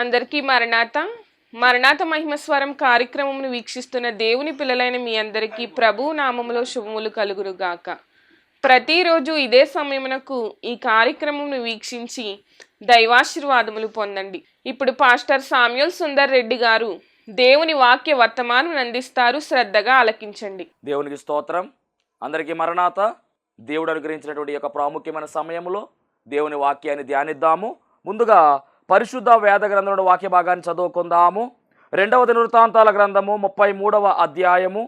అందరికీ మరణాత మరణాత మహిమస్వరం కార్యక్రమమును వీక్షిస్తున్న దేవుని పిల్లలైన మీ అందరికీ ప్రభు నామములో శుభములు కలుగురుగాక. ప్రతిరోజు ఇదే సమయమునకు ఈ కార్యక్రమమును వీక్షించి దైవాశీర్వాదములు పొందండి. ఇప్పుడు పాస్టర్ సామ్యూల్ సుందర్ రెడ్డి గారు దేవుని వాక్య వర్తమానం అందిస్తారు. శ్రద్ధగా ఆలకించండి. దేవునికి స్తోత్రం. అందరికీ మరణాత. దేవుడు అనుగ్రహించినటువంటి యొక్క ప్రాముఖ్యమైన సమయంలో దేవుని వాక్యాన్ని ధ్యానిద్దాము. ముందుగా పరిశుద్ధ వేద గ్రంథంలో వాక్య భాగాన్ని చదువుకుందాము. 2వ దినవృత్తాంతాల గ్రంథము 33వ అధ్యాయము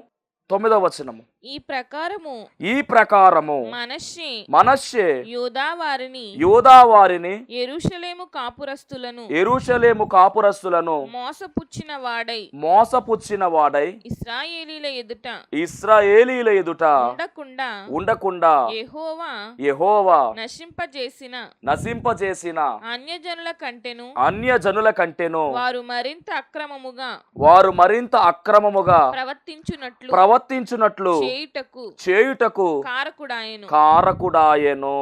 9వ వచనము. ఈ ప్రకారము మనష్షే యూదా వారిని యెరూషలేము కాపురస్తులను మోసపుచ్చిన వాడై ఇశ్రాయేలీల ఎదుట ఉండకుండా యెహోవా నశింపజేసిన అన్యజనుల కంటెను వారు మరింత అక్రమముగా ప్రవర్తించునట్లు చేయుటకు కారకుడాయెను.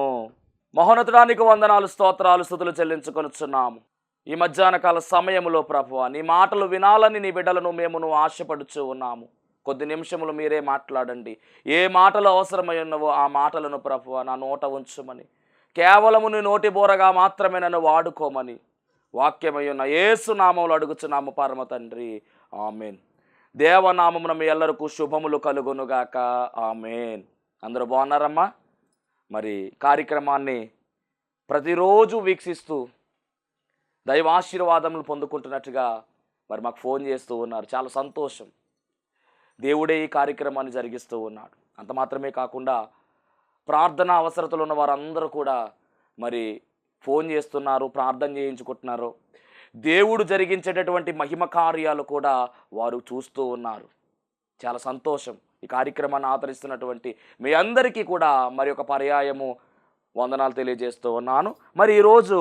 మహోన్నతుడానికి వందనాలు, స్తోత్రాలు, స్తుతులు చెల్లించుకొనుచున్నాము. ఈ మధ్యాహ్న కాల సమయంలో ప్రభువా, నీ మాటలు వినాలని నీ బిడ్డలను మేము ఆశపడుచు ఉన్నాము. కొద్ది నిమిషములు మీరే మాట్లాడండి. ఏ మాటలు అవసరమై ఉన్నవో ఆ మాటలను ప్రభువా నా నోట ఉంచుమని, కేవలము నీ నోటి బోరగా మాత్రమే నన్ను వాడుకోమని వాక్యమై ఉన్న యేసు నామములో అడుగుచున్నాము పరమ తండ్రి, ఆమెన్. దేవనామమున మీ ఎల్లరకు శుభములు కలుగునుగాక, ఆమెన్. అందరూ బాగున్నారమ్మా? మరి కార్యక్రమాన్ని ప్రతిరోజు వీక్షిస్తూ దైవాశీర్వాదములు పొందుకుంటున్నట్టుగా మరి మాకు ఫోన్ చేస్తూ ఉన్నారు. చాలా సంతోషం. దేవుడే ఈ కార్యక్రమాన్ని జరిగిస్తూ ఉన్నాడు. అంత మాత్రమే కాకుండా ప్రార్థన అవసరతలు ఉన్న వారందరూ కూడా మరి ఫోన్ చేస్తున్నారు, ప్రార్థన చేయించుకుంటున్నారు. దేవుడు జరిగించేటటువంటి మహిమ కార్యాలు కూడా వారు చూస్తూ ఉన్నారు. చాలా సంతోషం. ఈ కార్యక్రమాన్ని ఆదరిస్తున్నటువంటి మీ అందరికీ కూడా మరి ఒక పర్యాయము వందనాలు తెలియజేస్తూ ఉన్నాను. మరి ఈరోజు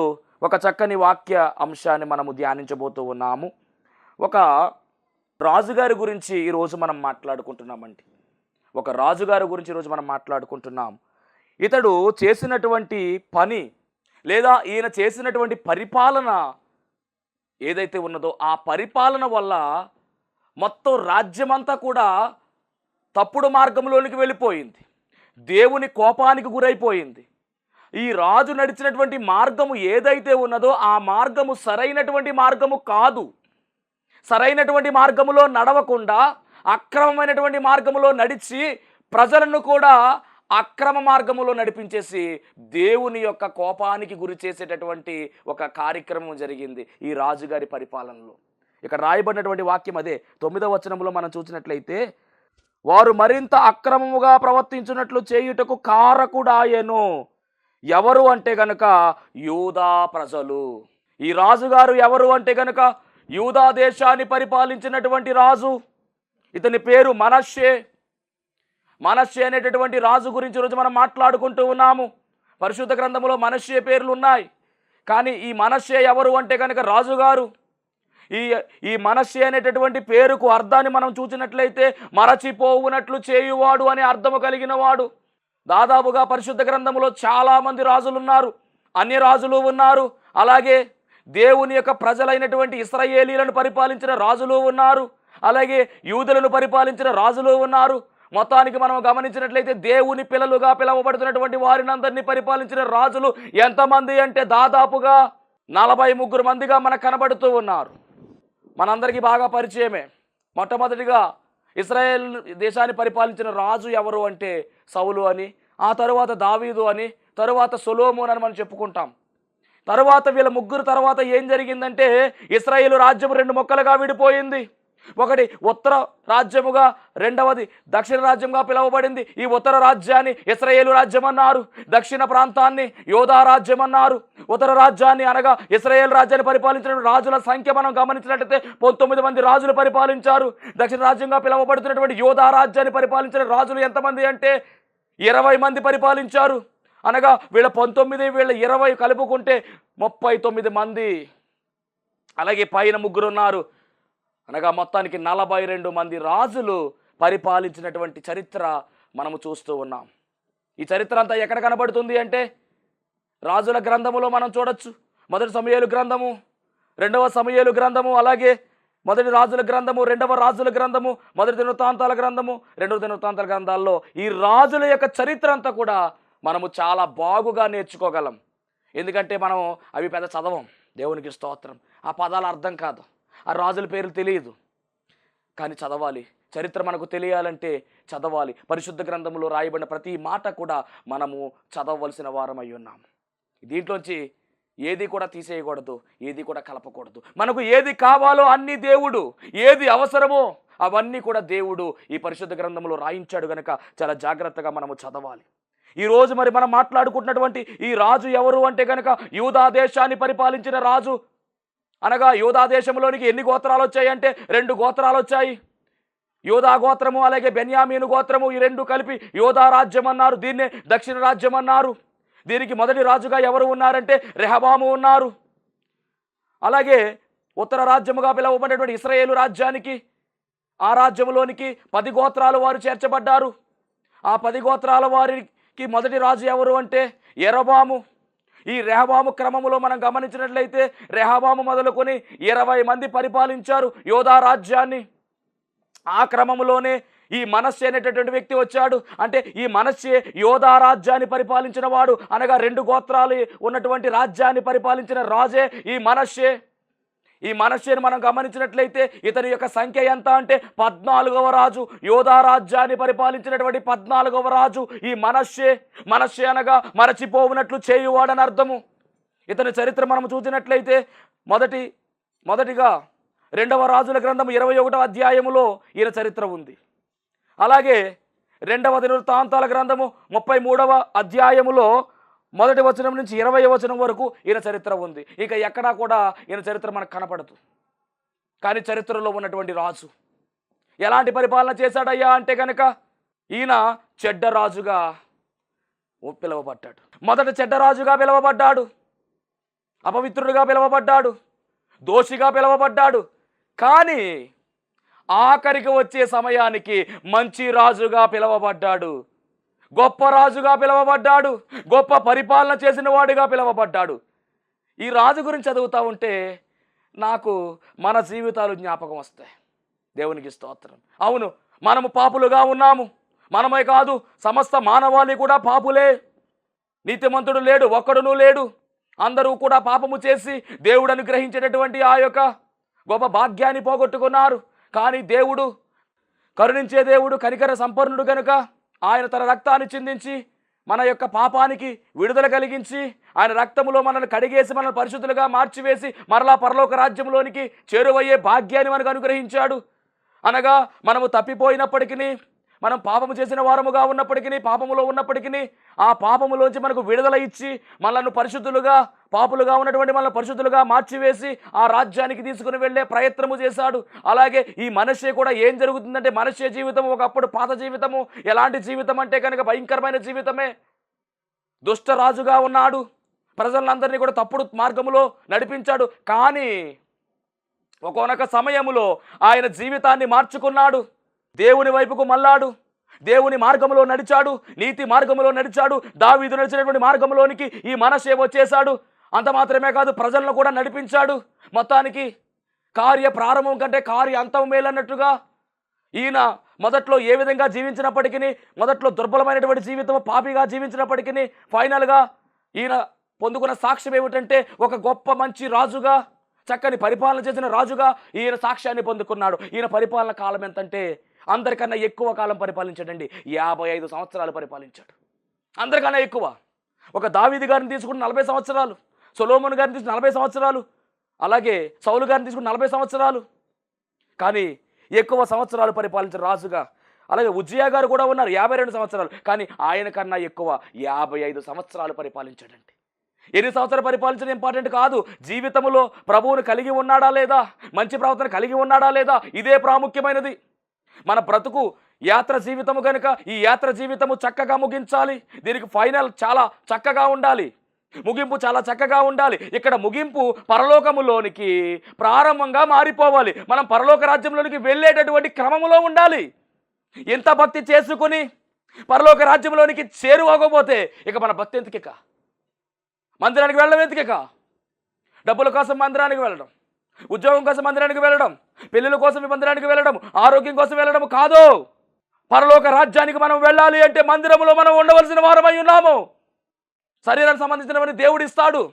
ఒక చక్కని వాక్య అంశాన్ని మనము ధ్యానించబోతూ ఉన్నాము. ఒక రాజుగారి గురించి ఈరోజు మనం మాట్లాడుకుంటున్నామండి. ఒక రాజుగారి గురించి ఈరోజు మనం మాట్లాడుకుంటున్నాం. ఇతడు చేసినటువంటి పని లేదా ఈయన చేసినటువంటి పరిపాలన ఏదైతే ఉన్నదో ఆ పరిపాలన వల్ల మొత్తం రాజ్యమంతా కూడా తప్పుడు మార్గంలోనికి వెళ్ళిపోయింది. దేవుని కోపానికి గురైపోయింది. ఈ రాజు నడిచినటువంటి మార్గము ఏదైతే ఉన్నదో ఆ మార్గము సరైనటువంటి మార్గము కాదు. సరైనటువంటి మార్గములో నడవకుండా అక్రమమైనటువంటి మార్గములో నడిచి ప్రజలను కూడా అక్రమ మార్గములో నడిపించేసి దేవుని యొక్క కోపానికి గురి చేసేటటువంటి ఒక కార్యక్రమం జరిగింది ఈ రాజుగారి పరిపాలనలో. ఇక్కడ రాయబడినటువంటి వాక్యం అదే. 9వ వచనంలో మనం చూసినట్లయితే, వారు మరింత అక్రమముగా ప్రవర్తించున్నట్లు చేయుటకు కారకుడాయెను. ఎవరు అంటే గనక యూదా ప్రజలు. ఈ రాజుగారు ఎవరు అంటే గనక యూదా దేశాన్ని పరిపాలించినటువంటి రాజు. ఇతని పేరు మనష్షే. మనష్షే అనేటటువంటి రాజు గురించి ఈరోజు మనం మాట్లాడుకుంటూ ఉన్నాము. పరిశుద్ధ గ్రంథంలో మనష్షే పేర్లు ఉన్నాయి. కానీ ఈ మనష్షే ఎవరు అంటే కనుక రాజుగారు. ఈ మనష్షే అనేటటువంటి పేరుకు అర్థాన్ని మనం చూసినట్లయితే మరచిపోవునట్లు చేయువాడు అనే అర్థము కలిగిన వాడు. దాదాపుగా పరిశుద్ధ గ్రంథంలో చాలామంది రాజులు ఉన్నారు, అన్య రాజులు ఉన్నారు. అలాగే దేవుని యొక్క ప్రజలైనటువంటి ఇశ్రాయేలీలను పరిపాలించిన రాజులు ఉన్నారు. అలాగే యూదులను పరిపాలించిన రాజులు ఉన్నారు. మొత్తానికి మనం గమనించినట్లయితే దేవుని పిల్లలుగా పిలువబడుతున్నటువంటి వారినందరినీ పరిపాలించిన రాజులు ఎంతమంది అంటే దాదాపుగా 43 మందిగా మనకు కనబడుతూ ఉన్నారు. మనందరికీ బాగా పరిచయమే. మొట్టమొదటిగా ఇశ్రాయేల్ దేశాన్ని పరిపాలించిన రాజు ఎవరు అంటే సౌలు అని, ఆ తరువాత దావీదు అని, తరువాత సొలొమోను అని మనం చెప్పుకుంటాం. తరువాత వీళ్ళ ముగ్గురు తర్వాత ఏం జరిగిందంటే ఇశ్రాయేలు రాజ్యం 2 ముక్కలుగా విడిపోయింది. ఒకటి ఉత్తర రాజ్యముగా, రెండవది దక్షిణ రాజ్యంగా పిలువబడింది. ఈ ఉత్తర రాజ్యాన్ని ఇశ్రాయేలు రాజ్యం అన్నారు, దక్షిణ ప్రాంతాన్ని యోధా రాజ్యం అన్నారు. ఉత్తర రాజ్యాన్ని అనగా ఇశ్రాయేల్ రాజ్యాన్ని పరిపాలించిన రాజుల సంఖ్య మనం గమనించినట్లయితే 19 మంది రాజులు పరిపాలించారు. దక్షిణ రాజ్యంగా పిలువబడుతున్నటువంటి యోధా రాజ్యాన్ని పరిపాలించిన రాజులు ఎంతమంది అంటే 20 మంది పరిపాలించారు. అనగా వీళ్ళ 19 వీళ్ళ 20 కలుపుకుంటే 39 మంది. అలాగే పైన ముగ్గురు ఉన్నారు. అనగా మొత్తానికి 42 మంది రాజులు పరిపాలించినటువంటి చరిత్ర మనము చూస్తూ ఉన్నాం. ఈ చరిత్ర అంతా ఎక్కడ కనబడుతుంది అంటే రాజుల గ్రంథములో మనం చూడొచ్చు. 1 సమూయేలు గ్రంథము రెండవ సమూయేలు గ్రంథము, అలాగే మొదటి రాజుల గ్రంథము, రెండవ రాజుల గ్రంథము, మొదటి దినవృత్తాంతాల గ్రంథము, రెండవ దినవృత్తాంతాల గ్రంథాల్లో ఈ రాజుల యొక్క చరిత్ర అంతా కూడా మనము చాలా బాగుగా నేర్చుకోగలం. ఎందుకంటే మనం అవి పెద్ద చదవం. దేవునికి స్తోత్రం. ఆ పదాలు అర్థం కాదు, ఆ రాజుల పేర్లు తెలియదు, కానీ చదవాలి. చరిత్ర మనకు తెలియాలంటే చదవాలి. పరిశుద్ధ గ్రంథంలో రాయబడిన ప్రతి మాట కూడా మనము చదవవలసిన వారం అయి ఉన్నాము. దీంట్లోంచి ఏది కూడా తీసేయకూడదు, ఏది కూడా కలపకూడదు. మనకు ఏది కావాలో అన్ని దేవుడు, ఏది అవసరమో అవన్నీ కూడా దేవుడు ఈ పరిశుద్ధ గ్రంథంలో రాయించాడు గనక చాలా జాగ్రత్తగా మనము చదవాలి. ఈరోజు మరి మనం మాట్లాడుకుంటున్నటువంటి ఈ రాజు ఎవరు అంటే కనుక యూదా దేశాన్ని పరిపాలించిన రాజు. అనగా యూదా దేశంలోనికి ఎన్ని గోత్రాలు వచ్చాయి అంటే 2 గోత్రాలు వచ్చాయి. యూదా గోత్రము అలాగే బెన్యామీను గోత్రము, ఈ 2 కలిపి యూదా రాజ్యం అన్నారు. దీన్నే దక్షిణ రాజ్యం అన్నారు. దీనికి మొదటి రాజుగా ఎవరు ఉన్నారంటే రెహబాము ఉన్నారు. అలాగే ఉత్తర రాజ్యముగా పిలువబడినటువంటి ఇశ్రాయేలు రాజ్యానికి, ఆ రాజ్యంలోనికి 10 గోత్రాలు వారు చేర్చబడ్డారు. ఆ 10 గోత్రాల వారికి మొదటి రాజు ఎవరు అంటే యెరోబాము. ఈ రెహబాము క్రమములో మనం గమనించినట్లయితే రెహబాము మొదలుకొని 20 మంది పరిపాలించారు యూదా రాజ్యాన్ని. ఆ క్రమంలోనే ఈ మనష్షే అనేటటువంటి వ్యక్తి వచ్చాడు. అంటే ఈ మనష్షే యోధా రాజ్యాన్ని పరిపాలించిన వాడు. అనగా 2 గోత్రాలు ఉన్నటువంటి రాజ్యాన్ని పరిపాలించిన రాజే ఈ మనష్షే. ఈ మనష్షేని మనం గమనించినట్లయితే ఇతని యొక్క సంఖ్య ఎంత అంటే 14వ రాజు. యోధా రాజ్యాన్ని పరిపాలించినటువంటి 14వ రాజు ఈ మనష్షే. మనష్షే అనగా మరచిపోవునట్లు చేయువాడని అర్థము. ఇతని చరిత్ర మనం చూసినట్లయితే మొదటిగా 2వ రాజుల గ్రంథం 21వ అధ్యాయములో ఈయన చరిత్ర ఉంది. అలాగే 2వ దినవృత్తాంతాల గ్రంథము 33వ అధ్యాయములో 1వ వచనం నుంచి 20వ వచనం వరకు ఈయన చరిత్ర ఉంది. ఇక ఎక్కడా కూడా ఈయన చరిత్ర మనకు కనపడదు. కానీ చరిత్రలో ఉన్నటువంటి రాజు ఎలాంటి పరిపాలన చేశాడయ్యా అంటే కనుక ఈయన చెడ్డరాజుగా పిలువబడ్డాడు. మొదట చెడ్డరాజుగా పిలువబడ్డాడు, అపవిత్రుడిగా పిలువబడ్డాడు, దోషిగా పిలువబడ్డాడు. కానీ ఆఖరికి వచ్చే సమయానికి మంచి రాజుగా పిలువబడ్డాడు, గొప్ప రాజుగా పిలువబడ్డాడు, గొప్ప పరిపాలన చేసిన వాడిగా పిలువబడ్డాడు. ఈ రాజు గురించి చదువుతూ ఉంటే నాకు మన జీవితాలు జ్ఞాపకం వస్తాయి. దేవునికి స్తోత్రం. అవును, మనము పాపులుగా ఉన్నాము. మనమే కాదు, సమస్త మానవాళి కూడా పాపులే. నీతిమంతుడు లేడు, ఒక్కడునూ లేడు. అందరూ కూడా పాపము చేసి దేవుడు అనుగ్రహించేటటువంటి ఆ యొక్క గొప్ప భాగ్యాన్ని పోగొట్టుకున్నారు. కానీ దేవుడు కరుణించే దేవుడు, కనికర సంపన్నుడు కనుక ఆయన తన రక్తాన్ని చిందించి మన యొక్క పాపానికి విడుదల కలిగించి ఆయన రక్తములో మనల్ని కడిగేసి మనల్ని పరిశుద్ధులుగా మార్చివేసి మరలా పరలోక రాజ్యంలోనికి చేరువయ్యే భాగ్యాన్ని మనకు అనుగ్రహించాడు. అనగా మనము తప్పిపోయినప్పటికీ, మనం పాపము చేసిన వారముగా ఉన్నప్పటికీ, పాపములో ఉన్నప్పటికీ ఆ పాపములోంచి మనకు విడుదల ఇచ్చి మనల్ని పరిశుద్ధులుగా, పాపులుగా ఉన్నటువంటి మనల్ని పరిశుద్ధులుగా మార్చివేసి ఆ రాజ్యానికి తీసుకుని వెళ్ళే ప్రయత్నము చేశాడు. అలాగే ఈ మనష్షే కూడా ఏం జరుగుతుందంటే, మనష్షే జీవితం ఒకప్పుడు పాత జీవితము. ఎలాంటి జీవితం అంటే కనుక భయంకరమైన జీవితమే. దుష్ట రాజుగా ఉన్నాడు, ప్రజలందరినీ కూడా తప్పుడు మార్గములో నడిపించాడు. కానీ ఒక్కొక్క సమయములో ఆయన జీవితాన్ని మార్చుకున్నాడు, దేవుని వైపుకు మళ్ళాడు, దేవుని మార్గంలో నడిచాడు, నీతి మార్గంలో నడిచాడు. దావీదు నడిచినటువంటి మార్గంలోనికి ఈ మనష్షే వచ్చేశాడు. అంత మాత్రమే కాదు, ప్రజలను కూడా నడిపించాడు. మొత్తానికి కార్య ప్రారంభం కంటే కార్య అంతం మేలన్నట్టుగా ఈయన మొదట్లో ఏ విధంగా జీవించినప్పటికీ, మొదట్లో దుర్బలమైనటువంటి జీవితం పాపిగా జీవించినప్పటికీ ఫైనల్గా ఈయన పొందుకున్న సాక్ష్యం ఏమిటంటే ఒక గొప్ప మంచి రాజుగా, చక్కని పరిపాలన చేసిన రాజుగా ఈయన సాక్ష్యాన్ని పొందుకున్నాడు. ఈయన పరిపాలన కాలం ఎంతంటే అందరికన్నా ఎక్కువ కాలం పరిపాలించాడండి. 55 సంవత్సరాలు పరిపాలించాడు. అందరికన్నా ఎక్కువ. ఒక దావీదు గారిని తీసుకుని 40 సంవత్సరాలు, సొలొమోను గారిని తీసుకుని 40 సంవత్సరాలు, అలాగే సౌలు గారిని తీసుకుని 40 సంవత్సరాలు. కానీ ఎక్కువ సంవత్సరాలు పరిపాలించిన రాజుగా, అలాగే ఉజ్జియా గారు కూడా ఉన్నారు 52 సంవత్సరాలు. కానీ ఆయన కన్నా ఎక్కువ 55 సంవత్సరాలు పరిపాలించాడండి. ఎన్ని సంవత్సరాలు పరిపాలించడం ఇంపార్టెంట్ కాదు, జీవితంలో ప్రభువును కలిగి ఉన్నాడా లేదా, మంచి ప్రవర్తన కలిగి ఉన్నాడా లేదా, ఇదే ప్రాముఖ్యమైనది. మన బ్రతుకు యాత్ర జీవితము కనుక ఈ యాత్ర జీవితము చక్కగా ముగించాలి. దీనికి ఫైనల్ చాలా చక్కగా ఉండాలి, ముగింపు చాలా చక్కగా ఉండాలి. ఇక్కడ ముగింపు పరలోకములోనికి ప్రారంభంగా మారిపోవాలి. మనం పరలోక రాజ్యంలోనికి వెళ్ళేటటువంటి క్రమములో ఉండాలి. ఎంత భక్తి చేసుకుని పరలోక రాజ్యంలోనికి చేరువకపోతే ఇక మన భక్తి ఎందుకిక, మందిరానికి వెళ్ళడం ఎందుకిక, డబ్బుల కోసం మందిరానికి వెళ్ళడం, ఉద్యోగం కోసం మందిరానికి వెళ్ళడం, పెళ్ళిళ్ళ కోసం ఈ మందిరానికి వెళ్ళడం, ఆరోగ్యం కోసం వెళ్ళడం కాదు. పరలోక రాజ్యానికి మనం వెళ్ళాలి అంటే మందిరంలో మనం ఉండవలసిన వారమై ఉన్నాము. శరీరానికి సంబంధించినవన్నీ దేవుడు ఇస్తాడు,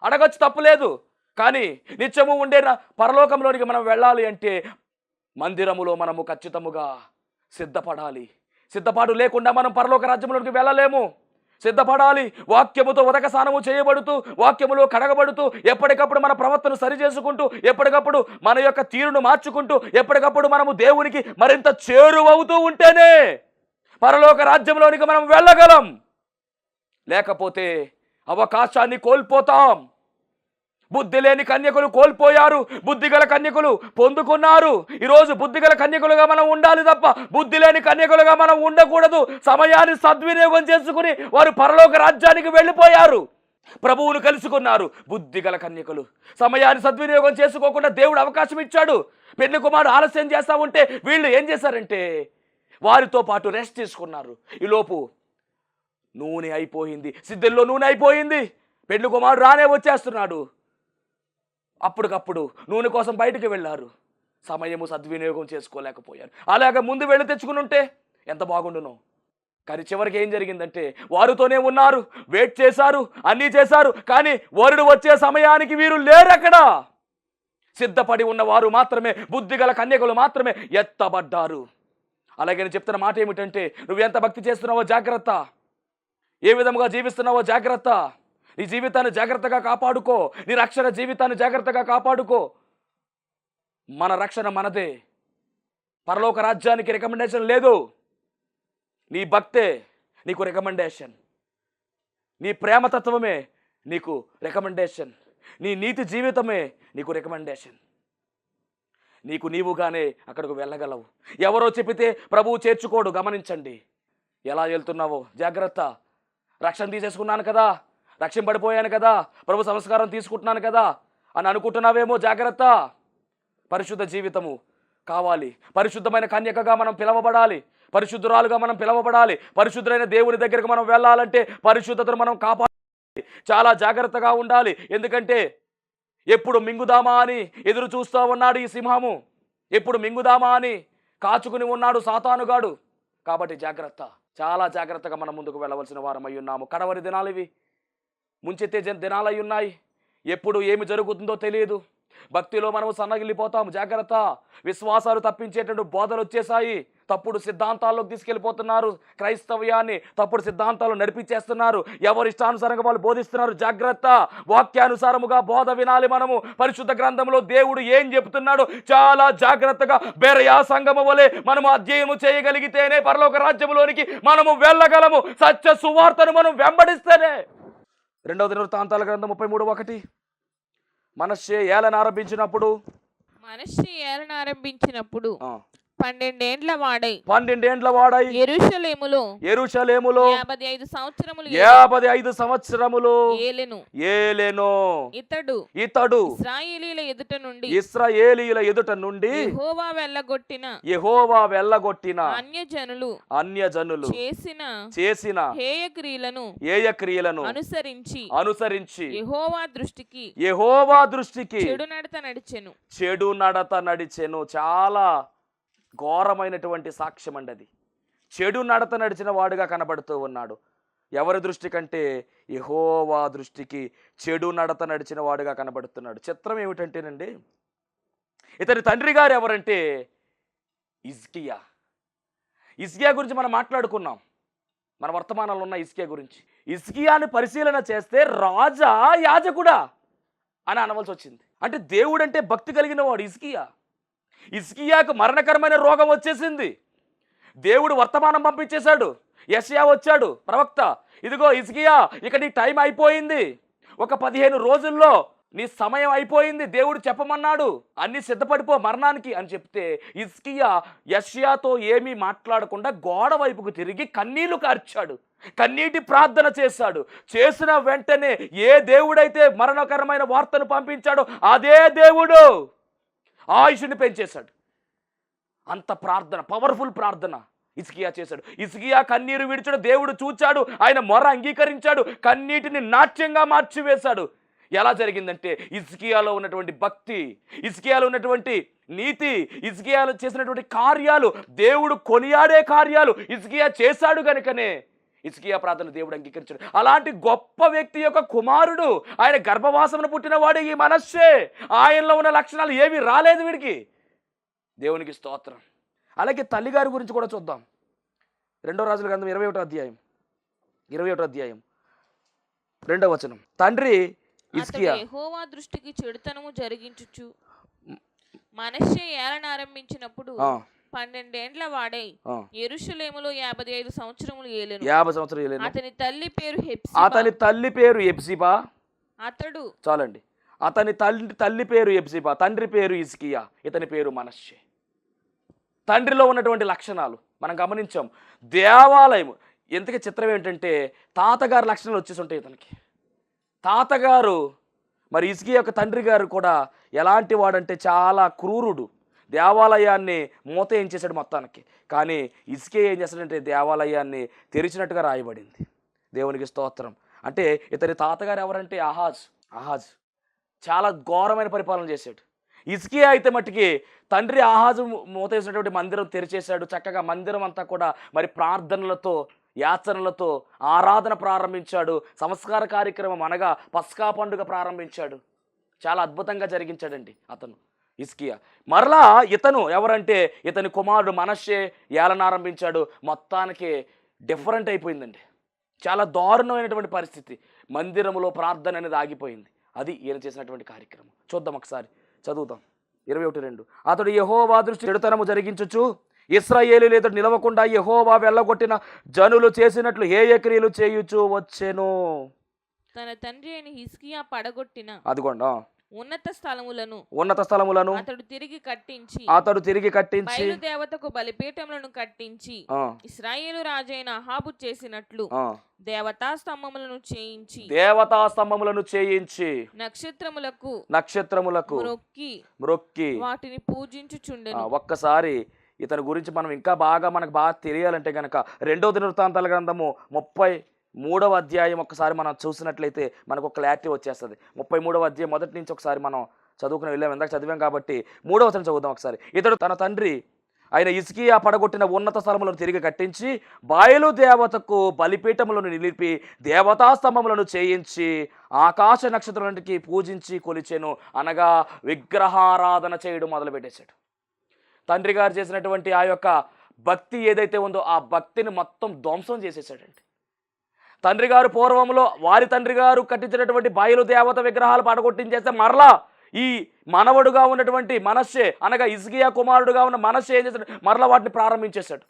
అడగచ్చు, తప్పులేదు. కానీ నిత్యము ఉండే పరలోకంలోనికి మనం వెళ్ళాలి అంటే మందిరములో మనము ఖచ్చితముగా సిద్ధపడాలి. సిద్ధపాటు లేకుండా మనం పరలోక రాజ్యంలోనికి వెళ్ళలేము. సిద్ధపడాలి. వాక్యముతో ఉదక స్నానము చేయబడుతూ, వాక్యములో కడగబడుతూ, ఎప్పటికప్పుడు మన ప్రవర్తన సరి చేసుకుంటూ, ఎప్పటికప్పుడు మన యొక్క తీరును మార్చుకుంటూ, ఎప్పటికప్పుడు మనము దేవునికి మరింత చేరువవుతూ ఉంటేనే పరలోక రాజ్యంలోనికి మనం వెళ్ళగలం. లేకపోతే అవకాశాన్ని కోల్పోతాం. బుద్ధి లేని కన్యకులు కోల్పోయారు, బుద్ధిగల కన్యకులు పొందుకున్నారు. ఈరోజు బుద్ధిగల కన్యకులుగా మనం ఉండాలి తప్ప బుద్ధి లేని కన్యకులుగా మనం ఉండకూడదు. సమయాన్ని సద్వినియోగం చేసుకుని వారు పరలోక రాజ్యానికి వెళ్ళిపోయారు, ప్రభువును కలుసుకున్నారు. బుద్ధిగల కన్యకులు సమయాన్ని సద్వినియోగం చేసుకోకుండా దేవుడు అవకాశం ఇచ్చాడు. పెళ్లి కుమారుడు ఆలస్యం చేస్తా ఉంటే వీళ్ళు ఏం చేశారంటే వారితో పాటు రెస్ట్ తీసుకున్నారు. ఈలోపు నూనె అయిపోయింది, సిద్ధంలో నూనె అయిపోయింది. పెళ్లి కుమారుడు రానే వచ్చేస్తున్నాడు. అప్పటికప్పుడు నూనె కోసం బయటికి వెళ్ళారు, సమయము సద్వినియోగం చేసుకోలేకపోయారు. అలాగే ముందు వెళ్ళి తెచ్చుకుని ఉంటే ఎంత బాగుండును. కానీ చివరికి ఏం జరిగిందంటే వారితోనే ఉన్నారు, వెయిట్ చేశారు, అన్నీ చేశారు. కానీ వరుడు వచ్చే సమయానికి వీరు లేరు అక్కడ. సిద్ధపడి ఉన్నవారు మాత్రమే, బుద్ధిగల కన్యకులు మాత్రమే ఎత్తబడ్డారు. అలాగే నేను చెప్తున్న మాట ఏమిటంటే నువ్వు ఎంత భక్తి చేస్తున్నావో జాగ్రత్త, ఏ విధముగా జీవిస్తున్నావో జాగ్రత్త. నీ జీవితాన్ని జాగ్రత్తగా కాపాడుకో, నీ రక్షణ జీవితాన్ని జాగ్రత్తగా కాపాడుకో. మన రక్షణ మనదే, పరలోక రాజ్యానికి రికమెండేషన్ లేదు. నీ భక్తే నీకు రికమెండేషన్, నీ ప్రేమతత్వమే నీకు రికమెండేషన్, నీ నీతి జీవితమే నీకు రికమెండేషన్. నీకు నీవుగానే అక్కడికి వెళ్ళగలవు. ఎవరో చెప్పితే ప్రభువు చేర్చుకోడు. గమనించండి, ఎలా వెళ్తున్నావో జాగ్రత్త. రక్షణ తీసేసుకున్నాను కదా, రక్షింపడిపోయాను కదా, ప్రభు సంస్కారం తీసుకుంటున్నాను కదా అని అనుకుంటున్నావేమో, జాగ్రత్త. పరిశుద్ధ జీవితము కావాలి. పరిశుద్ధమైన కన్యకగా మనం పిలవబడాలి, పరిశుద్ధురాలుగా మనం పిలవబడాలి. పరిశుద్ధులైన దేవుని దగ్గరికి మనం వెళ్ళాలంటే పరిశుద్ధతను మనం కాపాడాలి, చాలా జాగ్రత్తగా ఉండాలి. ఎందుకంటే ఎప్పుడు మింగుదామా అని ఎదురు చూస్తూ ఉన్నాడు ఈ సింహము, ఎప్పుడు మింగుదామా అని కాచుకుని ఉన్నాడు సాతానుగాడు. కాబట్టి జాగ్రత్త, చాలా జాగ్రత్తగా మనం ముందుకు వెళ్ళవలసిన వారమై ఉన్నాము. కడవరి దినాలు ఇవి, ముంచెత్తే దినాలు అయి ఉన్నాయి. ఎప్పుడు ఏమి జరుగుతుందో తెలియదు. భక్తిలో మనం సన్నగిల్లిపోతాం. జాగ్రత్త. విశ్వాసాలు తప్పించేటువంటి బోధలు వచ్చేసాయి. తప్పుడు సిద్ధాంతాల్లోకి తీసుకెళ్ళిపోతున్నారు. క్రైస్తవ్యాన్ని తప్పుడు సిద్ధాంతాలు నడిపించేస్తున్నారు. ఎవరి ఇష్టానుసారంగా వాళ్ళు బోధిస్తున్నారు. జాగ్రత్త. వాక్యానుసారముగా బోధ వినాలి. మనము పరిశుద్ధ గ్రంథంలో దేవుడు ఏం చెప్తున్నాడో చాలా జాగ్రత్తగా బెరయా సంగమ వలె మనము అధ్యయనము చేయగలిగితేనే పరలోక రాజ్యంలోనికి మనము వెళ్ళగలము. సత్య సువార్తను మనం వెంబడిస్తేనే. 2వ దినవృత్తాంతాల గ్రంథం 33:1 మనష్షే ఏలన ఆరంభించినప్పుడు 12 ఏండ్ల వాడై యెరూషలేములో 55 సంవత్సరములు ఏలెను. ఇతడు ఇశ్రాయేలీయుల ఎదుట నుండి యెహోవా వెళ్ళగొట్టిన అన్యజనులు చేసిన హేయ క్రియలను అనుసరించి యెహోవా దృష్టికి చెడు నడత నడిచెను. చాలా ఘోరమైనటువంటి సాక్ష్యం అండి అది. చెడు నడత నడిచిన వాడుగా కనబడుతూ ఉన్నాడు. ఎవరి దృష్టి కంటే యెహోవా దృష్టికి చెడు నడత నడిచిన వాడుగా కనబడుతున్నాడు. చిత్రం ఏమిటంటేనండి, ఇతని తండ్రి గారు ఎవరంటే హిజ్కియా. హిజ్కియా గురించి మనం మాట్లాడుకున్నాం, మన వర్తమానంలో ఉన్న హిజ్కియా గురించి. హిజ్కియాని పరిశీలన చేస్తే రాజా యాజకుడా అని అనవలసి వచ్చింది. అంటే దేవుడంటే భక్తి కలిగిన వాడు హిజ్కియా. హిజ్కియాకు మరణకరమైన రోగం వచ్చేసింది. దేవుడు వర్తమానం పంపించేశాడు. యెషయా వచ్చాడు ప్రవక్త, ఇదిగో హిజ్కియా ఇక నీ టైం అయిపోయింది, ఒక 15 రోజుల్లో నీ సమయం అయిపోయింది, దేవుడు చెప్పమన్నాడు, అన్ని సిద్ధపడిపో మరణానికి అని చెప్తే హిజ్కియా యెషయాతో ఏమీ మాట్లాడకుండా గోడ వైపుకు తిరిగి కన్నీళ్లు కార్చాడు, కన్నీటి ప్రార్థన చేశాడు. చేసిన వెంటనే ఏ దేవుడైతే మరణకరమైన వార్తను పంపించాడో అదే దేవుడు ఆయుష్ని పెంచేశాడు. అంత ప్రార్థన, పవర్ఫుల్ ప్రార్థన హిజ్కియా చేశాడు. హిజ్కియా కన్నీరు విడిచాడు, దేవుడు చూచాడు, ఆయన మొర అంగీకరించాడు, కన్నీటిని నాట్యంగా మార్చివేశాడు. ఎలా జరిగిందంటే హిజ్కియాలో ఉన్నటువంటి భక్తి, హిజ్కియాలో ఉన్నటువంటి నీతి, హిజ్కియాలో చేసినటువంటి కార్యాలు, దేవుడు కొనియాడే కార్యాలు హిజ్కియా చేశాడు కనుకనే హిజ్కియా ప్రార్థన దేవుడు అంగీకరించాడు. అలాంటి గొప్ప వ్యక్తి యొక్క కుమారుడు, ఆయన గర్భవాసమున పుట్టినవాడు ఈ మనస్సే. ఆయనలో ఉన్న లక్షణాలు ఏవి రాలేదు వీడికి. దేవునికి స్తోత్రం. అలాగే తల్లిగారి గురించి కూడా చూద్దాం. 2 రాజుల గ్రంథం 21వ అధ్యాయం 2వ వచనం. తండ్రి హిజ్కియా యెహోవా దృష్టికి చెడుతనము జరిగించుచు మనష్షే ఏలనారంభించినప్పుడు 12 ఏండ్ల వాడై యెరూషలేములో 55 సంవత్సరములు ఏలెను. 50 సంవత్సరాలు ఏలెను. అతని తల్లి పేరు హెప్సిబా. అతడు చాలండి. అతని తల్లి పేరు హెప్సిబా, తండ్రి పేరు హిజ్కియా, ఇతని పేరు మనష్షే. తండ్రిలో ఉన్నటువంటి లక్షణాలు మనం గమనించాం. దేవాలయం ఎంతగా చిత్రం ఏంటంటే తాతగారి లక్షణాలు వచ్చేసి ఉంటాయి ఇతనికి. తాతగారు మరి హిజ్కియా యొక్క తండ్రి గారు కూడా ఎలాంటి వాడంటే చాలా క్రూరుడు. దేవాలయాన్ని మూత ఏం చేశాడు మొత్తానికి. కానీ హిజ్కియా ఏం చేశాడంటే దేవాలయాన్ని తెరిచినట్టుగా రాయబడింది. దేవునికి స్తోత్రం. అంటే ఇతని తాతగారు ఎవరంటే ఆహాజ్ చాలా ఘోరమైన పరిపాలన చేశాడు. హిజ్కియా అయితే మట్టికి తండ్రి ఆహాజు మూత వేసినటువంటి మందిరం తెరిచేశాడు. చక్కగా మందిరం అంతా కూడా మరి ప్రార్థనలతో, యాచనలతో ఆరాధన ప్రారంభించాడు. సంస్కార కార్యక్రమం అనగా పస్కా పండుగ ప్రారంభించాడు. చాలా అద్భుతంగా జరిగించాడండి అతను హిజ్కియా. మరలా ఇతను ఎవరంటే ఇతని కుమారుడు మనష్షే ఏలనారంభించాడు. మొత్తానికి డిఫరెంట్ అయిపోయిందండి. చాలా దారుణమైనటువంటి పరిస్థితి. మందిరములో ప్రార్థన అనేది ఆగిపోయింది. అది ఈయన చేసినటువంటి కార్యక్రమం. చూద్దాం ఒకసారి, చదువుతాం. 21:2. అతడు యెహోవా దృష్టి చెడుతనము జరిగించుచు ఇశ్రాయేలీయులు ఎదుట నిలవకుండా యెహోవా వెళ్ళగొట్టిన జనులు చేసినట్లు ఏ క్రియలు చేయుచు వచ్చెను. తన తండ్రి అయిన హిజ్కియా పడగొట్టిన అదిగోండి ఉన్నత స్థలములను అతడు తిరిగి కట్టించి బయలు దేవతకు బలిపీఠములను కట్టించి ఇశ్రాయేలు రాజైన అహాబు చేసినట్లు దేవతా స్తంభములను చేయించి నక్షత్రములకు మ్రొక్కి వాటిని పూజించుచుండెను. ఒక్కసారి ఇతని గురించి మనం ఇంకా మనకు బాగా తెలియాలంటే గనక 2వ దినవృత్తాంతాల గ్రంథము 33వ అధ్యాయం ఒక్కసారి మనం చూసినట్లయితే మనకు ఒక క్లారిటీ వచ్చేస్తుంది. 33వ అధ్యాయం మొదటి నుంచి ఒకసారి మనం చదువుకుని వెళ్ళాం, ఇందాక చదివాం కాబట్టి 3వ వచనం చదువుదాం ఒకసారి. ఇతడు తన తండ్రి ఆయన హిజ్కియా పడగొట్టిన ఉన్నత స్థలములను తిరిగి కట్టించి బయలు దేవతకు బలిపీఠములను నిలిపి దేవతా స్తంభములను చేయించి ఆకాశ నక్షత్రాలకి పూజించి కొలిచెను. అనగా విగ్రహారాధన చేయడం మొదలుపెట్టేశాడు. తండ్రి గారు చేసినటువంటి ఆ యొక్క భక్తి ఏదైతే ఉందో ఆ భక్తిని మొత్తం ధ్వంసం చేసేసాడండి. తండ్రి గారు పూర్వంలో వారి తండ్రి గారు కట్టించినటువంటి బయలు దేవత విగ్రహాలు పడగొట్టించేస్తే మరలా ఈ మనవడుగా ఉన్నటువంటి మనష్షే అనగా హిజ్కియా కుమారుడుగా ఉన్న మనష్షే ఏం చేశాడు, మరలా వాటిని ప్రారంభించేశాడు.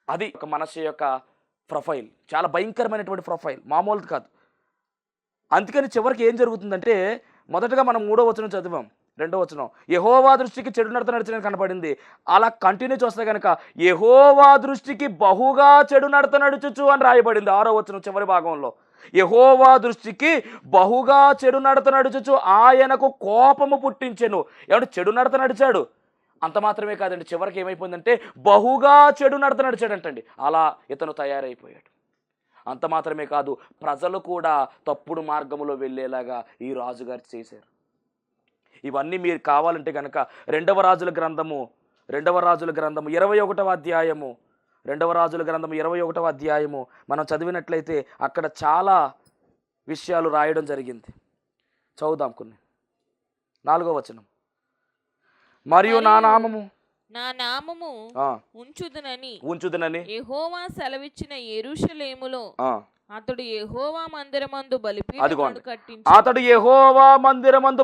అది ఒక మనష్షే యొక్క ప్రొఫైల్, చాలా భయంకరమైనటువంటి ప్రొఫైల్, మామూలుది కాదు. అందుకని చివరికి ఏం జరుగుతుందంటే మొదటగా మనం 3వ వచనం చదివాం, 2వ వచనం యెహోవా దృష్టికి చెడు నడతనడిచిన కనపడింది. అలా కంటిన్యూ చేస్తే కనుక యెహోవా దృష్టికి బహుగా చెడు నడత నడుచుచు అని రాయబడింది 6వ వచనం చివరి భాగంలో. యెహోవా దృష్టికి బహుగా చెడు నడత నడుచుచు ఆయనకు కోపము పుట్టించెను. ఏమంటే చెడు నడత నడిచాడు, అంత మాత్రమే కాదండి, చివరికి ఏమైపోయిందంటే బహుగా చెడు నడత నడిచాడంటండి. అలా ఇతను తయారైపోయాడు. అంత మాత్రమే కాదు, ప్రజలు కూడా తప్పుడు మార్గములో వెళ్ళేలాగా ఈ రాజుగారు చేశారు. ఇవన్నీ మీరు కావాలంటే కనుక 2వ రాజుల గ్రంథము 21వ అధ్యాయము 2వ రాజుల గ్రంథము 21వ అధ్యాయము మనం చదివినట్లయితే అక్కడ చాలా విషయాలు రాయడం జరిగింది. చదువుదాం కొన్ని. 4వ వచనం మరియు నా నామము ఉంచుదునని యెహోవా సెలవిచ్చిన యెరూషలేములో అతడు యెహోవా మందిరమందు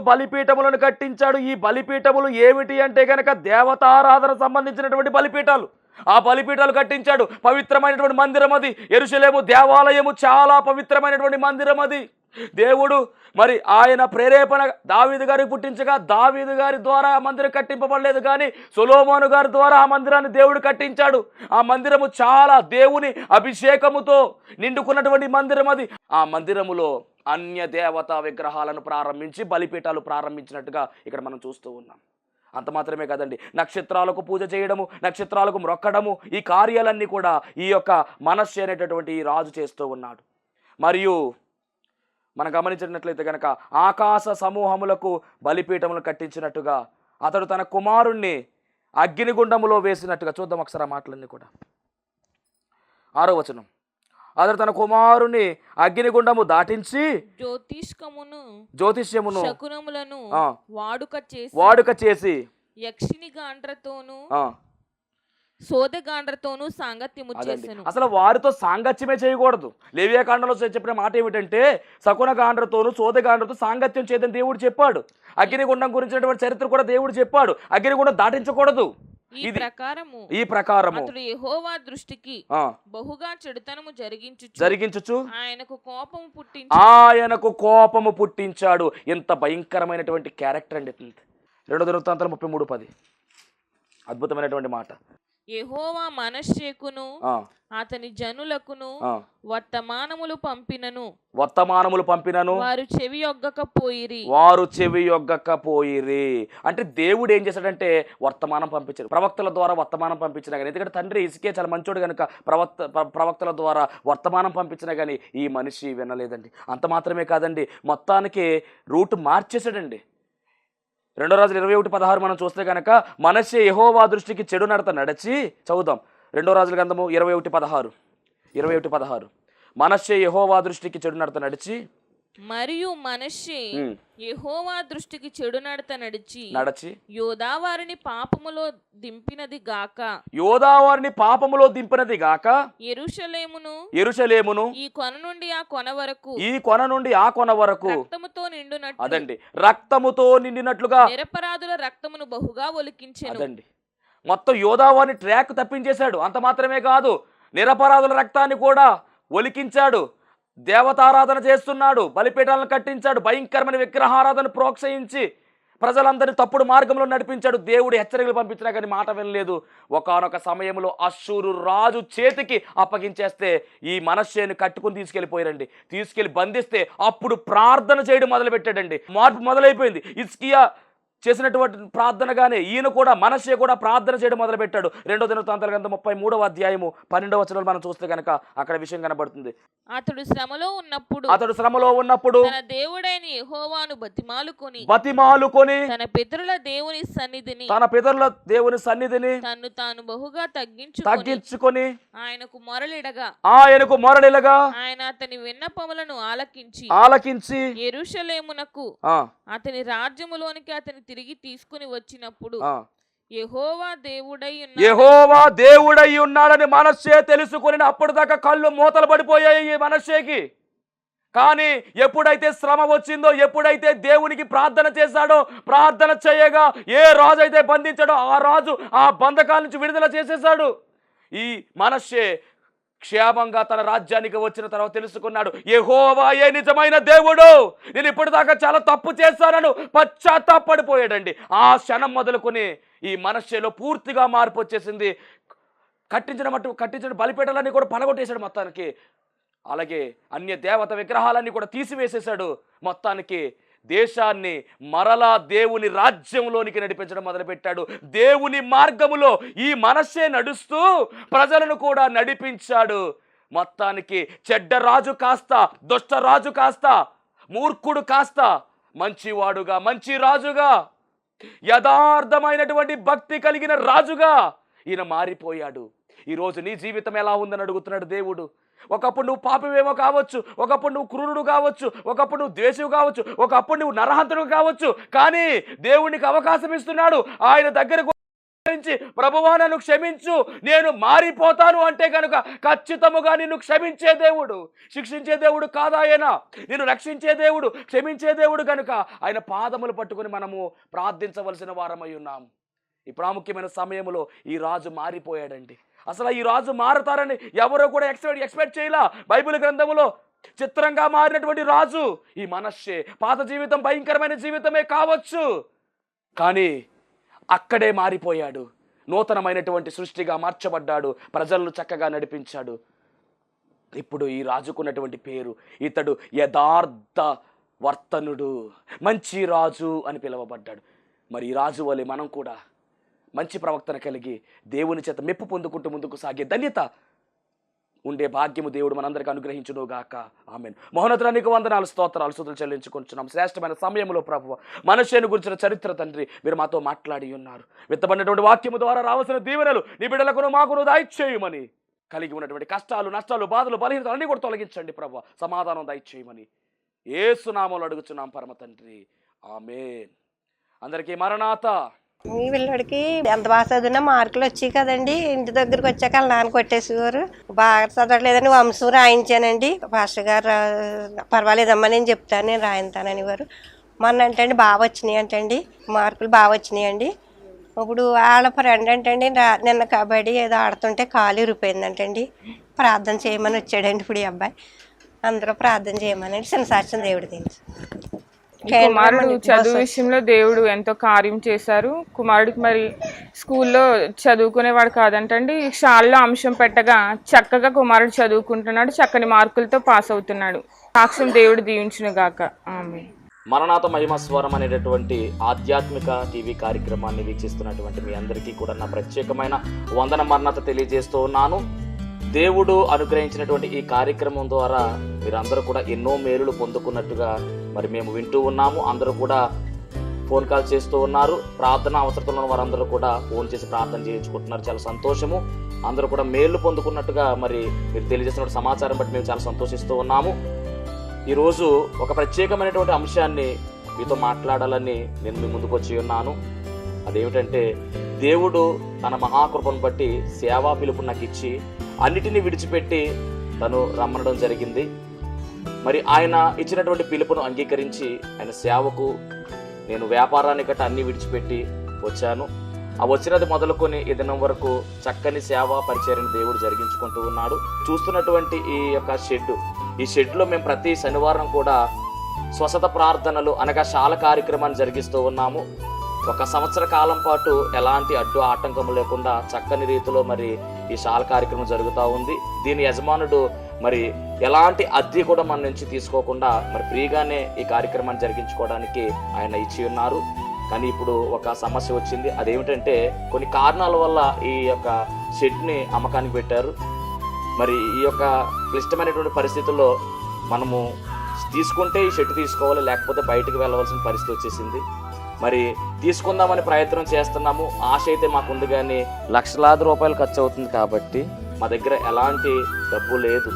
బలిపీఠములను కట్టించాడు. ఈ బలిపీఠములు ఏమిటి అంటే గనక దేవతారాధన సంబంధించినటువంటి బలిపీఠాలు. ఆ బలిపీఠాలు కట్టించాడు. పవిత్రమైనటువంటి మందిరం అది. యెరూషలేము దేవాలయము చాలా పవిత్రమైనటువంటి మందిరం అది. దేవుడు మరి ఆయన ప్రేరేపణ దావీదు గారికి పుట్టించగా దావీదు గారి ద్వారా ఆ మందిరం కట్టింపబడలేదు, కానీ సొలొమోను గారి ద్వారా ఆ మందిరాన్ని దేవుడు కట్టించాడు. ఆ మందిరము చాలా దేవుని అభిషేకముతో నిండుకున్నటువంటి మందిరం అది. ఆ మందిరములో అన్య దేవతా విగ్రహాలను ప్రారంభించి బలిపీఠాలు ప్రారంభించినట్టుగా ఇక్కడ మనం చూస్తూ ఉన్నాం. అంత మాత్రమే కాదండి, నక్షత్రాలకు పూజ చేయడము, నక్షత్రాలకు మ్రొక్కడము, ఈ కార్యాలన్నీ కూడా ఈ యొక్క మనష్షే అనేటటువంటి ఈ రాజు చేస్తూ ఉన్నాడు. మరియు మనం గమనించినట్లయితే కనుక ఆకాశ సమూహములకు బలిపీఠములను కట్టించినట్టుగా అతడు తన కుమారుణ్ణి అగ్నిగుండములో వేసినట్టుగా. చూద్దాం ఒకసారి ఆ మాటలన్నీ కూడా. 6వ వచనం, అతడు తన కుమారుని అగ్నిగుండము దాటించి జ్యోతిష్యమును శకునములను వాడుక చేసి యక్షిని గాండ్రతోను సోదగాండ్రతోను సాంగత్యము చేసెను. అసలు వారితో సాంగత్యమే చేయకూడదు. లేవియా కాండంలో చెప్పిన మాట ఏమిటంటే సకున గాండ్రతోను సోదగాండ్రతో సాంగత్యం చేయదని దేవుడు చెప్పాడు. అగ్నిగుండం గురించినటువంటి చరిత్ర కూడా దేవుడు చెప్పాడు. అగ్నిగుండం దాటించకూడదు. ఈ ప్రకారము అతడు యెహోవా దృష్టికి బహుగా చెడుతనము జరిగించుచు ఆయనకు కోపము పుట్టించాడు. ఎంత భయంకరమైనటువంటి క్యారెక్టర్ అండి. 2 దినవృత్తాంతాలు 33:10 అద్భుతమైనటువంటి మాట. యెహోవా మనష్షేకును అతని జనులకును వర్తమానములు పంపినను వారు చెవి యొగ్గకపోయిరి. అంటే దేవుడు ఏం చేశాడంటే వర్తమానం పంపించాడు. ప్రవక్తల ద్వారా వర్తమానం పంపించినా కానీ, ఎందుకంటే తండ్రి ఇసుకే చాలా మంచోడు కనుక ప్రవక్తల ద్వారా వర్తమానం పంపించినా కానీ ఈ మనిషి వినలేదండి. అంత మాత్రమే కాదండి, మొత్తానికి రూట్ మార్చేశాడండి. 2 రాజులు 21:16 మనం చూస్తే కనుక మనష్షే యెహోవా దృష్టికి చెడు నడత నడిచి, చదువుదాం 2 రాజుల గ్రంథము 21:16 మనష్షే యెహోవా దృష్టికి చెడు నడత నడిచి మరియు మనష్షే యెహోవా దృష్టికి చెడు నడత నడిచి యోదావారిని పాపములో దింపినది గాక యెరూషలేమును ఈ కొన నుండి ఆ కొన వరకు రక్తముతో నిండినట్లుగా నిరపరాధుల రక్తమును బహుగా ఒలికించెను. మొత్తం యోదావారిని ట్రాక్ తప్పించేశాడు. అంత మాత్రమే కాదు, నిరపరాధుల రక్తాన్ని కూడా ఒలికించాడు. దేవతారాధన చేస్తున్నాడు, బలిపీఠాలను కట్టించాడు, భయంకరమైన విగ్రహారాధన ప్రోత్సహించి ప్రజలందరినీ తప్పుడు మార్గంలో నడిపించాడు. దేవుడు హెచ్చరికలు పంపించినా కానీ మాట వినలేదు. ఒకానొక సమయంలో అష్షూరు రాజు చేతికి అప్పగించేస్తే ఈ మనష్షేని కట్టుకుని తీసుకెళ్ళి బంధిస్తే అప్పుడు ప్రార్థన చేయడం మొదలుపెట్టాడండి. మార్పు మొదలైపోయింది. హిజ్కియా చేసినటువంటి ప్రార్థనగానే ఈయన కూడా మనష్షే కూడా ప్రార్థన చేయడం మొదలుపెట్టాడు. 2 దినవృత్తాంతాల గ్రంథం 33వ అధ్యాయము 12వ వచనం మనం చూస్తే కనుక అక్కడ విషయం కనబడుతుంది. అతడు శ్రమలో ఉన్నప్పుడు తన దేవుడైన యెహోవాను బతిమాలుకొని తన పితరుల దేవుని సన్నిధిని తన్ను తాను బహుగా తగ్గించుకొని ఆయనకు మొరలిడగా ఆయన అతని విన్నపములను ఆలకించి యెరూషలేమునకు అతని రాజ్యములోనికి అతని తిరిగి తీసుకుని వచ్చినప్పుడు యెహోవా దేవుడై ఉన్నాడని మనష్షే తెలుసుకుని అప్పుడు దాకా కళ్ళు మూతలు పడిపోయాయి ఈ మనష్షేకి. కానీ ఎప్పుడైతే శ్రమ వచ్చిందో, ఎప్పుడైతే దేవునికి ప్రార్థన చేశాడో, ప్రార్థన చేయగా ఏ రాజు అయితే బంధించాడో ఆ రాజు ఆ బంధకాల నుంచి విడుదల చేసేశాడు. ఈ మనష్షే క్షేమంగా తన రాజ్యానికి వచ్చిన తర్వాత తెలుసుకున్నాడు, యెహోవాయే నిజమైన దేవుడు, నేను ఇప్పటిదాకా చాలా తప్పు చేశానను పశ్చాత్తాపడిపోయాడండి. ఆ క్షణం మొదలుకొని ఈ మనష్షేలో పూర్తిగా మార్పు వచ్చేసింది. కట్టించిన బలిపీఠాలన్నీ కూడా పడగొట్టేశాడు మొత్తానికి. అలాగే అన్య దేవత విగ్రహాలన్నీ కూడా తీసివేసేశాడు. మొత్తానికి దేశాన్ని మరలా దేవుని రాజ్యంలోనికి నడిపించడం మొదలుపెట్టాడు. దేవుని మార్గములో ఈ మనష్షే నడుస్తూ ప్రజలను కూడా నడిపించాడు. మొత్తానికి చెడ్డ రాజు కాస్త, దుష్ట రాజు కాస్త, మూర్ఖుడు కాస్త మంచివాడుగా, మంచి రాజుగా, యథార్థమైనటువంటి భక్తి కలిగిన రాజుగా ఈయన మారిపోయాడు. ఈరోజు నీ జీవితం ఎలా ఉందని అడుగుతున్నాడు దేవుడు. ఒకప్పుడు నువ్వు పాపమేమో కావచ్చు, ఒకప్పుడు నువ్వు క్రూరుడు కావచ్చు, ఒకప్పుడు నువ్వు ద్వేషివు కావచ్చు, ఒకప్పుడు నువ్వు నరహంతుడు కావచ్చు. కానీ దేవునికి అవకాశం ఇస్తున్నాడు. ఆయన దగ్గరకు ప్రభువా నన్ను క్షమించు, నేను మారిపోతాను అంటే కనుక ఖచ్చితముగా నిన్ను క్షమించే దేవుడు, శిక్షించే దేవుడు కాదాయన, నిన్ను రక్షించే దేవుడు, క్షమించే దేవుడు కనుక ఆయన పాదములు పట్టుకుని మనము ప్రార్థించవలసిన వారమై ఉన్నాం. ఈ ప్రాముఖ్యమైన సమయంలో ఈ రాజు మారిపోయాడండి. అసలు ఈ రాజు మారుతారని ఎవరో కూడా ఎక్స్పెక్ట్ చేయలా. బైబిల్ గ్రంథములో చిత్రంగా మారినటువంటి రాజు ఈ మనష్షే. పాత జీవితం భయంకరమైన జీవితమే కావచ్చు, కానీ అక్కడే మారిపోయాడు. నూతనమైనటువంటి సృష్టిగా మార్చబడ్డాడు. ప్రజలను చక్కగా నడిపించాడు. ఇప్పుడు ఈ రాజుకున్నటువంటి పేరు, ఇతడు యథార్థ వర్తనుడు, మంచి రాజు అని పిలువబడ్డాడు. మరి ఈ రాజు వలె మనం కూడా మంచి ప్రవర్తన కలిగి దేవుని చేత మెప్పు పొందుకుంటూ ముందుకు సాగే ధన్యత ఉండే భాగ్యము దేవుడు మనందరికీ అనుగ్రహించును గాక. ఆమేన్. మహోన్నతుడా నీకు వందనాలు, స్తోత్రాలు, స్తుతులు చెల్లించుకుంటున్నాం. శ్రేష్టమైన సమయంలో ప్రభువా మనుష్యుని గురించిన చరిత్ర తండ్రి మీరు మాతో మాట్లాడి ఉన్నారు. విత్తబడినటువంటి వాక్యము ద్వారా రావాల్సిన దీవెనలు నీ బిడ్డలకును మాకును దయచేయమని, కలిగి ఉన్నటువంటి కష్టాలు, నష్టాలు, బాధలు, బలహీనతలు అన్నీ కూడా తొలగించండి ప్రభువా. సమాధానం దయచేయమని యేసు నామములో అడుగుచున్నాం పరమ తండ్రి. ఆమేన్. అందరికీ మరణాత. మీ పిల్లడికి ఎంత బాగా చదివినా మార్కులు వచ్చాయి కదండి. ఇంటి దగ్గరికి వచ్చాక వాళ్ళ నాన్న కొట్టేసేవారు. బాగా చదవట్లేదని వంశం రాయించానండి. పాస్టర్ గారు పర్వాలేదమ్మా నేను చెప్తాను, నేను రాయింతానని వారు. మొన్న అంటండి బాగా వచ్చినాయి అంటండి, మార్కులు బాగా వచ్చినాయండి. ఇప్పుడు వాళ్ళ ఫ్రెండ్ అంటండి నిన్న కబడ్డీ ఏదో ఆడుతుంటే కాలు ఇరిపోయిందంటండి. ప్రార్థన చేయమని వచ్చాడండి ఇప్పుడు ఈ అబ్బాయి. అందరూ ప్రార్థన చేయమని చిన్న సాక్ష్యం దేవుడు తెలుసు. కుమారుడు చదువు విషయంలో దేవుడు ఎంతో కార్యం చేశారు. కుమారుడికి మరి స్కూల్లో చదువుకునేవాడు కాదంటండి. శాలలో అంశం పెట్టగా చక్కగా కుమారుడు చదువుకుంటున్నాడు, చక్కని మార్కులతో పాస్ అవుతున్నాడు. సాక్ష్యం దేవుడు దీవించును గాక. ఆమేన్. మరణాత మహిమ స్వరం అనేటటువంటి ఆధ్యాత్మిక టీవీ కార్యక్రమాన్ని వీక్షిస్తున్నటువంటి మీ అందరికీ కూడా నా ప్రత్యేకమైన వందన మరణాత తెలియజేస్తూ ఉన్నాను. దేవుడు అనుగ్రహించినటువంటి ఈ కార్యక్రమం ద్వారా మీరందరూ కూడా ఎన్నో మేలులు పొందుకున్నట్టుగా మరి మేము వింటూ ఉన్నాము. అందరూ కూడా ఫోన్ కాల్ చేస్తూ ఉన్నారు. ప్రార్థన అవసరంలో ఉన్న వారందరూ కూడా ఫోన్ చేసి ప్రార్థన చేయించుకుంటున్నారు. చాలా సంతోషము. అందరూ కూడా మేలు పొందుకున్నట్టుగా మరి మీరు తెలియజేసిన సమాచారం బట్టి మేము చాలా సంతోషిస్తూ ఉన్నాము. ఈరోజు ఒక ప్రత్యేకమైనటువంటి అంశాన్ని మీతో మాట్లాడాలని నేను మీ ముందుకు వచ్చి ఉన్నాను. అదేమిటంటే, దేవుడు తన మహాకృపను బట్టి సేవా పిలుపు నాకు ఇచ్చి అన్నిటినీ విడిచిపెట్టి తను రమ్మనడం జరిగింది. మరి ఆయన ఇచ్చినటువంటి పిలుపును అంగీకరించి ఆయన సేవకు నేను వ్యాపారాన్ని గట్ట అన్ని విడిచిపెట్టి వచ్చాను. ఆ వచ్చినది మొదలుకొని ఈ దినం వరకు చక్కని సేవా పరిచర్యను దేవుడు జరిగించుకుంటూ ఉన్నాడు. చూస్తున్నటువంటి ఈ యొక్క ఈ షెడ్లో మేము ప్రతి శనివారం కూడా స్వస్థత ప్రార్థనలు అనగా శాల కార్యక్రమాన్ని జరిగిస్తూ ఉన్నాము. 1 సంవత్సర కాలం పాటు ఎలాంటి అడ్డు ఆటంకము లేకుండా చక్కని రీతిలో మరి ఈ శాల కార్యక్రమం జరుగుతూ ఉంది. దీని యజమానుడు మరి ఎలాంటి అద్దె కూడా మన నుంచి తీసుకోకుండా మరి ఫ్రీగానే ఈ కార్యక్రమాన్ని జరిగించుకోవడానికి ఆయన ఇచ్చి ఉన్నారు. కానీ ఇప్పుడు ఒక సమస్య వచ్చింది. అదేమిటంటే, కొన్ని కారణాల వల్ల ఈ యొక్క షెడ్ని అమ్మకానికి పెట్టారు. మరి ఈ యొక్క క్లిష్టమైనటువంటి పరిస్థితుల్లో మనము తీసుకుంటే ఈ షెడ్ తీసుకోవాలి, లేకపోతే బయటకు వెళ్ళవలసిన పరిస్థితి వచ్చేసింది. మరి తీసుకుందామని ప్రయత్నం చేస్తున్నాము. ఆశ అయితే మాకుంది, కానీ లక్షలాది రూపాయలు ఖర్చు అవుతుంది కాబట్టి మా దగ్గర ఎలాంటి డబ్బు లేదు.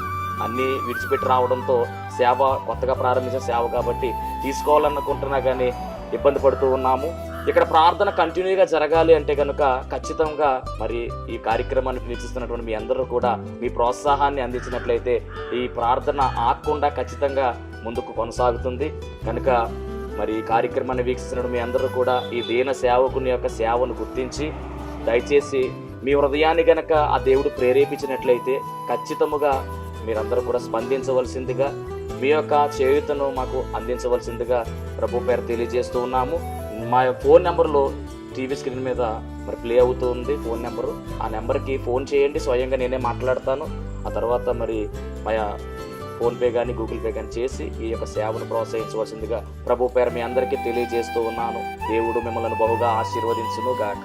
అన్నీ విడిచిపెట్టి రావడంతో సేవ కొత్తగా ప్రారంభించిన సేవ కాబట్టి తీసుకోవాలనుకుంటున్నా కానీ ఇబ్బంది పడుతూ ఉన్నాము. ఇక్కడ ప్రార్థన కంటిన్యూగా జరగాలి అంటే కనుక ఖచ్చితంగా మరి ఈ కార్యక్రమాన్ని వీక్షిస్తున్నటువంటి మీ అందరూ కూడా మీ ప్రోత్సాహాన్ని అందించినట్లయితే ఈ ప్రార్థన ఆగకుండా ఖచ్చితంగా ముందుకు కొనసాగుతుంది. కనుక మరి ఈ కార్యక్రమాన్ని వీక్షిస్తున్న మీ అందరూ కూడా ఈ దీన సేవకుని యొక్క సేవను గుర్తించి దయచేసి మీ హృదయాన్ని గనక ఆ దేవుడు ప్రేరేపించినట్లయితే ఖచ్చితముగా మీరందరూ కూడా స్పందించవలసిందిగా, మీ యొక్క చేయూతను మాకు అందించవలసిందిగా ప్రభు పేరు తెలియజేస్తూ ఉన్నాము. మా ఫోన్ నెంబర్లో టీవీ స్క్రీన్ మీద మరి ప్లే అవుతూ ఉంది ఫోన్ నెంబరు. ఆ నెంబర్కి ఫోన్ చేయండి, స్వయంగా నేనే మాట్లాడతాను. ఆ తర్వాత మరి మా ఫోన్పే కానీ గూగుల్ పే కానీ చేసి ఈ యొక్క సేవను ప్రోత్సహించవలసిందిగా ప్రభు పేరు మీ అందరికీ తెలియజేస్తూ ఉన్నాను. దేవుడు మిమ్మల్ని బహుగా ఆశీర్వదించును గాక.